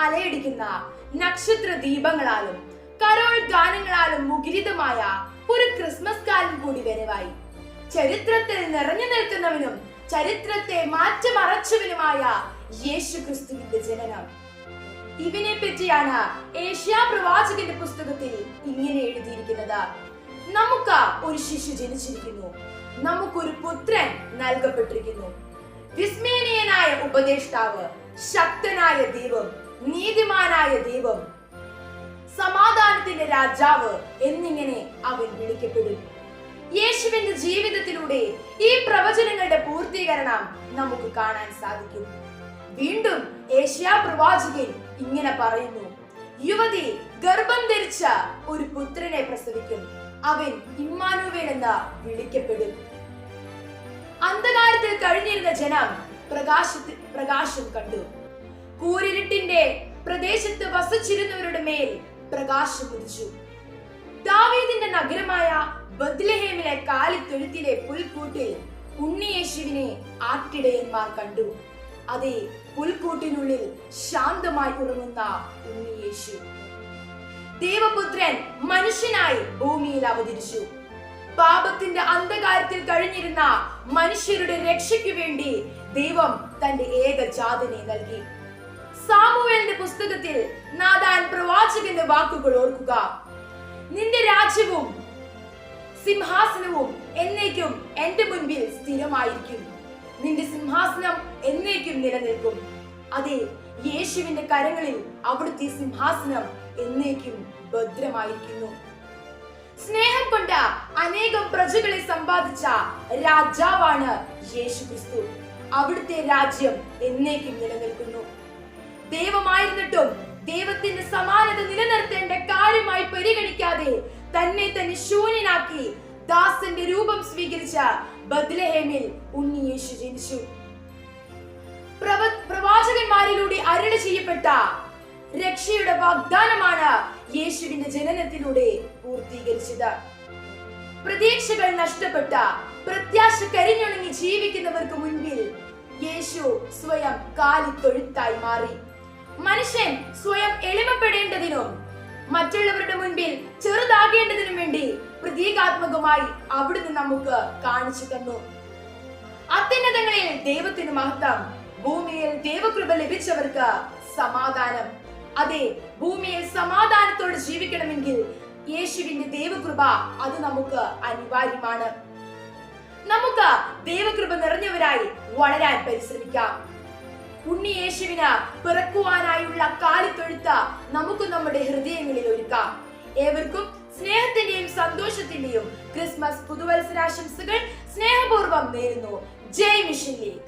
അലയടിക്കുന്ന നക്ഷത്ര ദീപങ്ങളാലും കരോൾ ഗാനങ്ങളാലും മുഖരിതമായ ഒരു ക്രിസ്മസ് കാലം കൂടി വരവായി. ചരിത്രത്തിൽ നിറഞ്ഞു നിൽക്കുന്നവനും ചരിത്രത്തെ മാറ്റിമറച്ചവനുമായ യേശു ക്രിസ്തുവിന്റെ ജനനം. ഇവനെ പറ്റിയാണ് ഏഷ്യാ പ്രവാചകന്റെ പുസ്തകത്തിൽ ഇങ്ങനെ എഴുതിയിരിക്കുന്നത്: നമുക്ക് ഒരു ശിശു ജനിച്ചിരിക്കുന്നു, നമുക്കൊരു പുത്രൻ നൽകപ്പെട്ടിരിക്കുന്നു. വിസ്മയനീയനായ ഉപദേഷ്ടാവ്, ശക്തനായ ദൈവം, നീതിമാനായ ദൈവം, സമാധാനത്തിന്റെ രാജാവ് എന്നിങ്ങനെ അവൻ വിളിക്കപ്പെടും. യേശുവിന്റെ ജീവിതത്തിലൂടെ ഈ പ്രവചനങ്ങളുടെ പൂർത്തീകരണം നമുക്ക് കാണാൻ സാധിക്കും. വീണ്ടും ഏഷ്യാ പ്രവാചകൻ ഇങ്ങനെ പറയുന്നു: യുവതി ഗർഭം ധരിച്ച ഒരു പുത്രനെ പ്രസവിക്കും, അവൻ ഇമ്മാനുവേൽ എന്ന് വിളിക്കപ്പെടും. അന്ധകാരത്തിൽ കഴിഞ്ഞിരുന്ന ജനം പ്രകാശം കണ്ടു. കൂരിരുട്ടിന്റെ പ്രദേശത്ത് വസിച്ചിരുന്നവരുടെ മേൽ പ്രകാശം ഉദിച്ചു. ദാവീദിന്റെ നഗരമായ ബത്ലഹേമിലെ കാലിത്തൊഴുത്തിലെ പുൽക്കൂട്ടിൽ ഉണ്ണിയേശുവിനെ ആട്ടിടയന്മാർ കണ്ടു. അതെ, പുൽക്കൂട്ടിനുള്ളിൽ ശാന്തമായി ഉറങ്ങുന്ന ഉണ്ണിയേശു. ദേവപുത്രൻ മനുഷ്യനായി ഭൂമിയിൽ അവതരിച്ചു. പാപത്തിന്റെ അന്ധകാരത്തിൽ കഴിഞ്ഞിരുന്ന മനുഷ്യരുടെ രക്ഷയ്ക്ക് വേണ്ടി ദൈവം തന്റെ ഏകജാതനെ നൽകി. സാമുവേലിന്റെ പുസ്തകത്തിൽ നാഥാൻ പ്രവാചകന്റെ വാക്കുകൾ ഓർക്കുക: നിന്റെ രാജ്യവും സിംഹാസനവും എന്നേക്കും എന്റെ മുൻപിൽ സ്ഥിരമായിരിക്കും, നിന്റെ സിംഹാസനം എന്നേക്കും നിലനിൽക്കും. അതെ, യേശുവിന്റെ കരങ്ങളിൽ അവിടുത്തെ സിംഹാസനം എന്നേക്കും ഭദ്രമായിരിക്കുന്നു. സ്നേഹം കൊണ്ട് അനേകം പ്രജകളെ സമ്പാദിച്ച രാജാവാണ് യേശു ക്രിസ്തു. അവിടുത്തെ രാജ്യം എന്നേക്കും നിലനിൽക്കുന്നു. ദൈവമായിരുന്നിട്ടും ദൈവത്തിന്റെ സമാനത നിലനിർത്തേണ്ട കാര്യമായി പരിഗണിക്കാതെ തന്നെ ശൂന്യനാക്കി ദാസന്റെ രൂപം സ്വീകരിച്ച ബത്ലഹേമിൽ ഉണ്ണിയേശു ജനിച്ചു. പ്രവാചകന്മാരിലൂടെ അരുളി ചെയ്യപ്പെട്ട രക്ഷയുടെ വാഗ്ദാനമാണ് യേശുവിന്റെ ജനനത്തിലൂടെ പൂർത്തീകരിച്ചത്. പ്രതീക്ഷകൾ നഷ്ടപ്പെട്ട, പ്രത്യാശ കരിഞ്ഞുണങ്ങി ജീവിക്കുന്നവർക്ക് മുൻപിൽ യേശു സ്വയം കാലിത്തൊഴുത്തായി മാറി. മനുഷ്യൻ സ്വയം എളിമപ്പെടേണ്ടതിനും മറ്റുള്ളവരുടെ മുൻപിൽ ചെറുതാകേണ്ടതിനും വേണ്ടി പ്രതീകാത്മകമായി അവിടുന്ന് നമുക്ക് കാണിച്ചു തന്നു. അത്യുന്നതങ്ങളിൽ ദൈവത്തിന് മഹത്വം, ഭൂമിയിൽ ദൈവകൃപ ലഭിച്ചവർക്ക് സമാധാനം. അതെ, ഭൂമിയിൽ സമാധാനത്തോടെ ജീവിക്കണമെങ്കിൽ യേശുവിന്റെ ദൈവകൃപ അത് നമുക്ക് അനിവാര്യമാണ്. നമുക്ക് ദൈവകൃപ നിറഞ്ഞവരായി വളരാൻ പരിശ്രമിക്കാം. ഉണ്ണി യേശുവിന് പിറക്കുവാനായുള്ള കാലിത്തൊഴുത്ത് നമുക്ക് നമ്മുടെ ഹൃദയങ്ങളിൽ ഒരുക്കാം. ഏവർക്കും സ്നേഹത്തിന്റെയും സന്തോഷത്തിന്റെയും ക്രിസ്മസ് പുതുവത്സരാശംസകൾ സ്നേഹപൂർവ്വം നേരുന്നു. ജയ് മിഷൻ ലീഗ്.